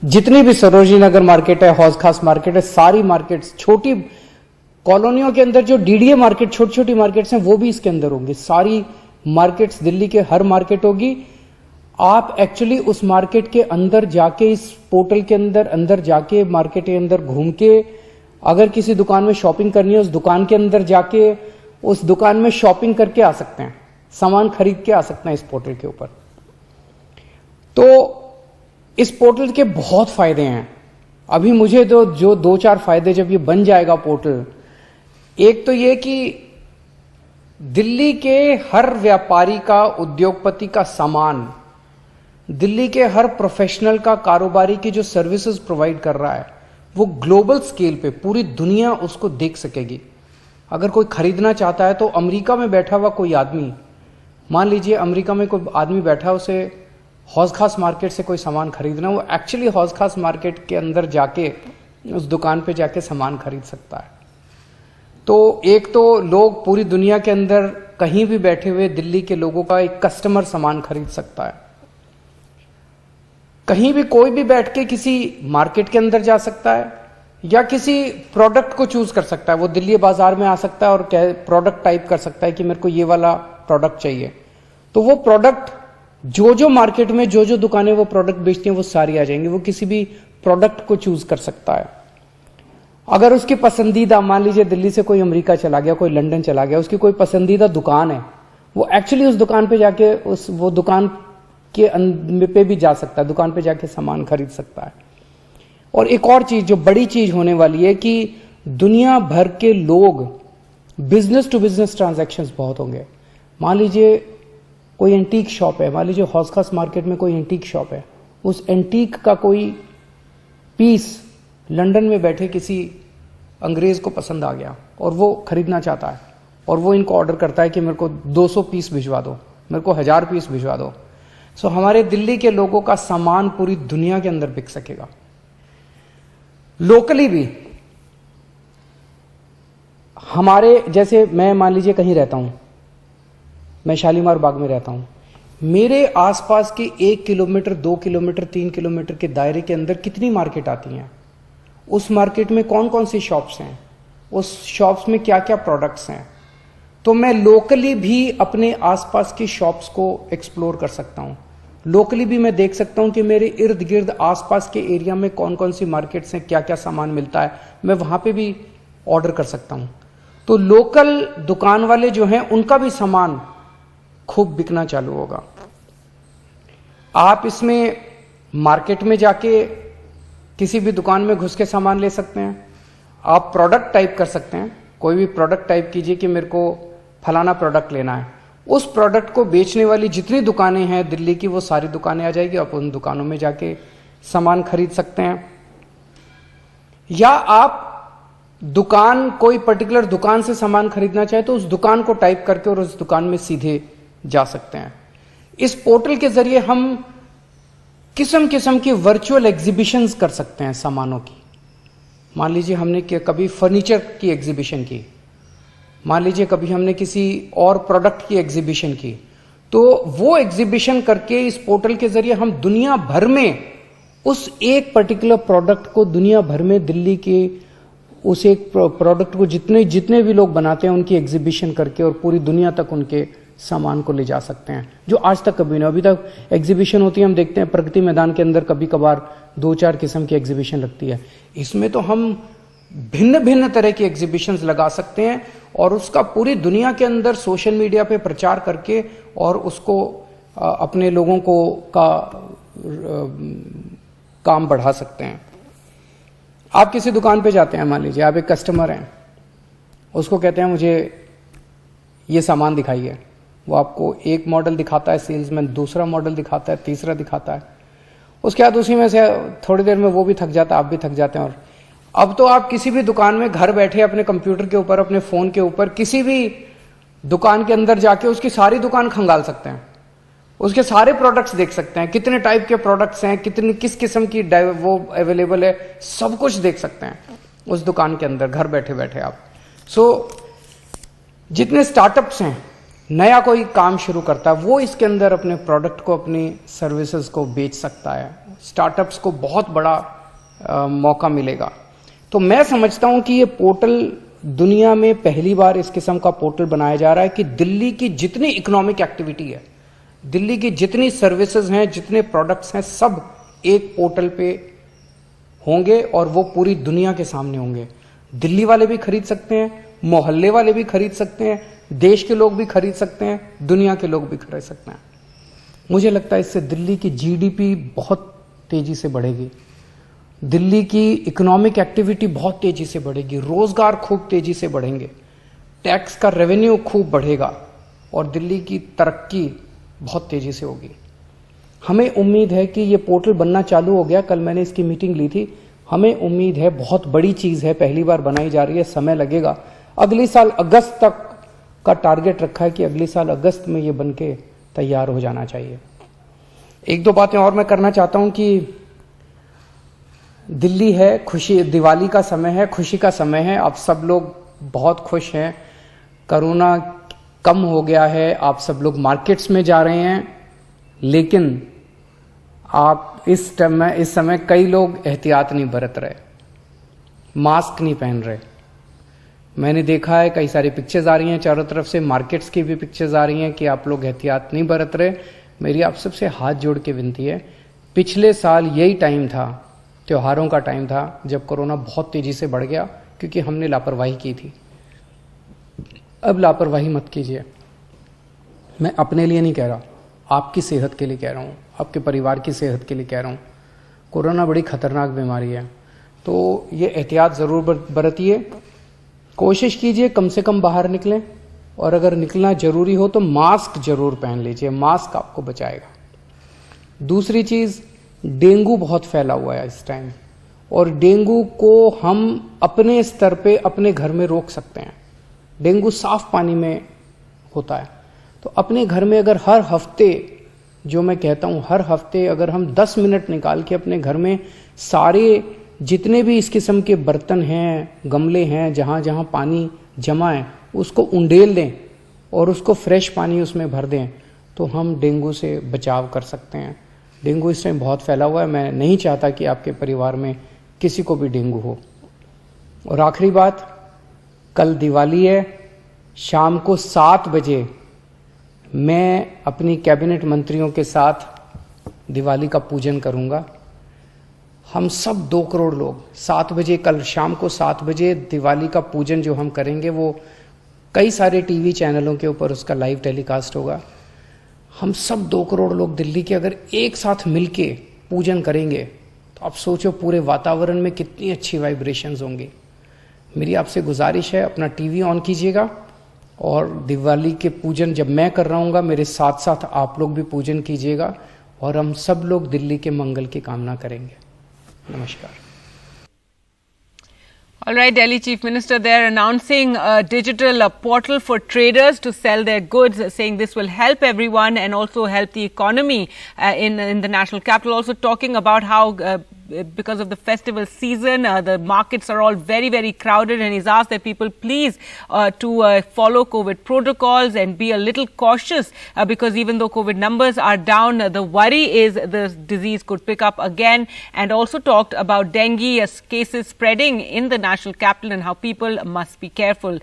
जितनी भी सरोजिनी नगर मार्केट है, हौज खास मार्केट है, सारी मार्केट्स, छोटी कॉलोनियों के अंदर जो डीडीए मार्केट, छोटी छोटी मार्केट्स हैं, वो भी इसके अंदर होंगी। सारी मार्केट्स दिल्ली के हर मार्केट होगी। आप एक्चुअली उस मार्केट के अंदर जाके, इस पोर्टल के अंदर जाके, मार्केट के अंदर घूम के, अगर किसी दुकान में शॉपिंग करनी है, उस दुकान के अंदर जाके उस दुकान में शॉपिंग करके आ सकते हैं, सामान खरीद के आ सकते हैं इस पोर्टल के ऊपर। तो इस पोर्टल के बहुत फायदे हैं। अभी मुझे तो जो 2-4 फायदे, जब ये बन जाएगा पोर्टल, एक तो ये कि दिल्ली के हर व्यापारी का, उद्योगपति का सामान, दिल्ली के हर प्रोफेशनल का, कारोबारी की जो सर्विसेज प्रोवाइड कर रहा है, वो ग्लोबल स्केल पे पूरी दुनिया उसको देख सकेगी। अगर कोई खरीदना चाहता है तो अमेरिका में बैठा हुआ कोई आदमी, मान लीजिए अमेरिका में कोई आदमी बैठा है, उसे हौज खास मार्केट से कोई सामान खरीदना, वो एक्चुअली हौज खास मार्केट के अंदर जाके उस दुकान पे जाके सामान खरीद सकता है। तो एक तो लोग पूरी दुनिया के अंदर कहीं भी बैठे हुए दिल्ली के लोगों का एक कस्टमर सामान खरीद सकता है। कहीं भी कोई भी बैठ के किसी मार्केट के अंदर जा सकता है या किसी प्रोडक्ट को चूज कर सकता है। वो दिल्ली बाजार में आ सकता है और प्रोडक्ट टाइप कर सकता है कि मेरे को ये वाला प्रोडक्ट चाहिए, तो वो प्रोडक्ट जो मार्केट में जो दुकानें वो प्रोडक्ट बेचती हैं वो सारी आ जाएंगी। वो किसी भी प्रोडक्ट को चूज कर सकता है। अगर उसकी पसंदीदा, मान लीजिए दिल्ली से कोई अमेरिका चला गया, कोई लंदन चला गया, उसकी कोई पसंदीदा दुकान है, वो एक्चुअली उस दुकान पे जाके वो दुकान के पे भी जा सकता है, दुकान पे जाके सामान खरीद सकता है। और एक और चीज, जो बड़ी चीज होने वाली है कि दुनिया भर के लोग, बिजनेस टू बिजनेस ट्रांजैक्शंस बहुत होंगे। मान लीजिए कोई एंटीक शॉप है, मान लीजिए हौज खास मार्केट में कोई एंटीक शॉप है, उस एंटीक का कोई पीस लंदन में बैठे किसी अंग्रेज को पसंद आ गया और वो खरीदना चाहता है, और वो इनको ऑर्डर करता है कि मेरे को 200 पीस भिजवा दो, मेरे को 1000 पीस भिजवा दो। सो हमारे दिल्ली के लोगों का सामान पूरी दुनिया के अंदर बिक सकेगा, लोकली भी। हमारे जैसे, मैं मान लीजिए कहीं रहता हूं, मैं शालीमार बाग में रहता हूं, मेरे आसपास के 1 किलोमीटर, 2 किलोमीटर, 3 किलोमीटर के दायरे के अंदर कितनी मार्केट आती हैं, उस मार्केट में कौन कौन सी शॉप्स हैं, उस शॉप्स में क्या क्या प्रोडक्ट्स हैं। तो मैं लोकली भी अपने आसपास की शॉप्स को एक्सप्लोर कर सकता हूं। लोकली भी मैं देख सकता हूं कि मेरे इर्द गिर्द आसपास के एरिया में कौन कौन सी मार्केट्स हैं, क्या क्या सामान मिलता है, मैं वहां पे भी ऑर्डर कर सकता हूं। तो लोकल दुकान वाले जो हैं, उनका भी सामान खूब बिकना चालू होगा। आप इसमें मार्केट में जाके किसी भी दुकान में घुस के सामान ले सकते हैं। आप प्रोडक्ट टाइप कर सकते हैं, कोई भी प्रोडक्ट टाइप कीजिए कि मेरे को फलाना प्रोडक्ट लेना है। उस प्रोडक्ट को बेचने वाली जितनी दुकानें हैं दिल्ली की, वो सारी दुकानें आ जाएगी। आप उन दुकानों में जाके सामान खरीद सकते हैं। या आप दुकान, कोई पर्टिकुलर दुकान से सामान खरीदना चाहे तो उस दुकान को टाइप करके और उस दुकान में सीधे जा सकते हैं। इस पोर्टल के जरिए हम किस्म किस्म की वर्चुअल एग्जीबिशंस कर सकते हैं सामानों की। मान लीजिए हमने कभी फर्नीचर की एग्जीबिशन की, मान लीजिए कभी हमने किसी और प्रोडक्ट की एग्जीबिशन की, तो वो एग्जीबिशन करके इस पोर्टल के जरिए हम दुनिया भर में उस एक पर्टिकुलर प्रोडक्ट को, दुनिया भर में दिल्ली के उस एक प्रोडक्ट को जितने भी लोग बनाते हैं उनकी एग्जीबिशन करके और पूरी दुनिया तक उनके सामान को ले जा सकते हैं, जो आज तक कभी नहीं। अभी तक एग्जीबिशन होती है, हम देखते हैं प्रगति मैदान के अंदर कभी कभार 2-4 किस्म की एग्जीबिशन लगती है। इसमें तो हम भिन्न भिन्न तरह की एग्जीबिशंस लगा सकते हैं और उसका पूरी दुनिया के अंदर सोशल मीडिया पे प्रचार करके और उसको अपने लोगों को का काम बढ़ा सकते हैं। आप किसी दुकान पे जाते हैं, मान लीजिए आप एक कस्टमर हैं, उसको कहते हैं मुझे ये सामान दिखाइए। वो आपको एक मॉडल दिखाता है सेल्समैन, दूसरा मॉडल दिखाता है, तीसरा दिखाता है। उसके बाद उसी में से थोड़ी देर में वो भी थक जाता है, आप भी थक जाते हैं। और अब तो आप किसी भी दुकान में घर बैठे अपने कंप्यूटर के ऊपर, अपने फोन के ऊपर किसी भी दुकान के अंदर जाके उसकी सारी दुकान खंगाल सकते हैं, उसके सारे प्रोडक्ट्स देख सकते हैं, कितने टाइप के प्रोडक्ट्स हैं, कितनी किस किस्म की वो अवेलेबल है, सब कुछ देख सकते हैं उस दुकान के अंदर घर बैठे बैठे आप। जितने स्टार्टअप्स हैं, नया कोई काम शुरू करता है, वो इसके अंदर अपने प्रोडक्ट को, अपनी सर्विसेज को बेच सकता है स्टार्टअप्स को बहुत बड़ा मौका मिलेगा। तो मैं समझता हूं कि ये पोर्टल दुनिया में पहली बार इस किस्म का पोर्टल बनाया जा रहा है कि दिल्ली की जितनी इकोनॉमिक एक्टिविटी है, दिल्ली की जितनी सर्विसेज हैं, जितने प्रोडक्ट्स हैं, सब एक पोर्टल पे होंगे और वो पूरी दुनिया के सामने होंगे। दिल्ली वाले भी खरीद सकते हैं, मोहल्ले वाले भी खरीद सकते हैं, देश के लोग भी खरीद सकते हैं, दुनिया के लोग भी खरीद सकते हैं। मुझे लगता है इससे दिल्ली की जीडीपी बहुत तेजी से बढ़ेगी, दिल्ली की इकोनॉमिक एक्टिविटी बहुत तेजी से बढ़ेगी, रोजगार खूब तेजी से बढ़ेंगे, टैक्स का रेवेन्यू खूब बढ़ेगा और दिल्ली की तरक्की बहुत तेजी से होगी। हमें उम्मीद है कि ये पोर्टल बनना चालू हो गया, कल मैंने इसकी मीटिंग ली थी। हमें उम्मीद है, बहुत बड़ी चीज है, पहली बार बनाई जा रही है, समय लगेगा। अगले साल अगस्त तक का टारगेट रखा है कि अगले साल अगस्त में ये बनके तैयार हो जाना चाहिए। एक दो बातें और मैं करना चाहता हूं कि दिल्ली है, खुशी, दिवाली का समय है, खुशी का समय है, आप सब लोग बहुत खुश हैं, कोरोना कम हो गया है, आप सब लोग मार्केट्स में जा रहे हैं, लेकिन आप इस समय कई लोग एहतियात नहीं बरत रहे, मास्क नहीं पहन रहे। मैंने देखा है, कई सारी पिक्चर्स आ रही हैं चारों तरफ से, मार्केट्स की भी पिक्चर्स आ रही हैं कि आप लोग एहतियात नहीं बरत रहे। मेरी आप सबसे हाथ जोड़ के विनती है, पिछले साल यही टाइम था, त्योहारों का टाइम था, जब कोरोना बहुत तेजी से बढ़ गया क्योंकि हमने लापरवाही की थी। अब लापरवाही मत कीजिए। मैं अपने लिए नहीं कह रहा, आपकी सेहत के लिए कह रहा हूं, आपके परिवार की सेहत के लिए कह रहा हूं। कोरोना बड़ी खतरनाक बीमारी है, तो ये एहतियात जरूर बरतिए। कोशिश कीजिए कम से कम बाहर निकलें, और अगर निकलना जरूरी हो तो मास्क जरूर पहन लीजिए, मास्क आपको बचाएगा। दूसरी चीज, डेंगू बहुत फैला हुआ है इस टाइम, और डेंगू को हम अपने स्तर पे अपने घर में रोक सकते हैं। डेंगू साफ पानी में होता है, तो अपने घर में अगर हर हफ्ते, जो मैं कहता हूं हर हफ्ते अगर हम 10 मिनट निकाल के अपने घर में सारे जितने भी इस किस्म के बर्तन हैं, गमले हैं, जहां जहां पानी जमा है, उसको उंडेल दें और उसको फ्रेश पानी उसमें भर दें, तो हम डेंगू से बचाव कर सकते हैं। डेंगू इस टाइम बहुत फैला हुआ है, मैं नहीं चाहता कि आपके परिवार में किसी को भी डेंगू हो। और आखिरी बात, कल दिवाली है, शाम को 7 बजे मैं अपनी कैबिनेट मंत्रियों के साथ दिवाली का पूजन करूंगा। हम सब 2 करोड़ लोग 7 बजे, कल शाम को 7 बजे दिवाली का पूजन जो हम करेंगे, वो कई सारे टीवी चैनलों के ऊपर उसका लाइव टेलीकास्ट होगा। हम सब 2 करोड़ लोग दिल्ली के अगर एक साथ मिलके पूजन करेंगे, तो आप सोचो पूरे वातावरण में कितनी अच्छी वाइब्रेशंस होंगी। मेरी आपसे गुजारिश है, अपना टीवी ऑन कीजिएगा और दिवाली के पूजन जब मैं कर रहा हूँगा, मेरे साथ साथ आप लोग भी पूजन कीजिएगा, और हम सब लोग दिल्ली के मंगल की कामना करेंगे। नमस्कार। All right, Delhi Chief Minister there announcing a digital portal for traders to sell their goods, saying this will help everyone and also help the economy in the national capital. Also talking about how because of the festival season, the markets are all very, very crowded, and he's asked that people please to follow COVID protocols and be a little cautious because even though COVID numbers are down, the worry is the disease could pick up again, and also talked about dengue cases spreading in the national capital and how people must be careful.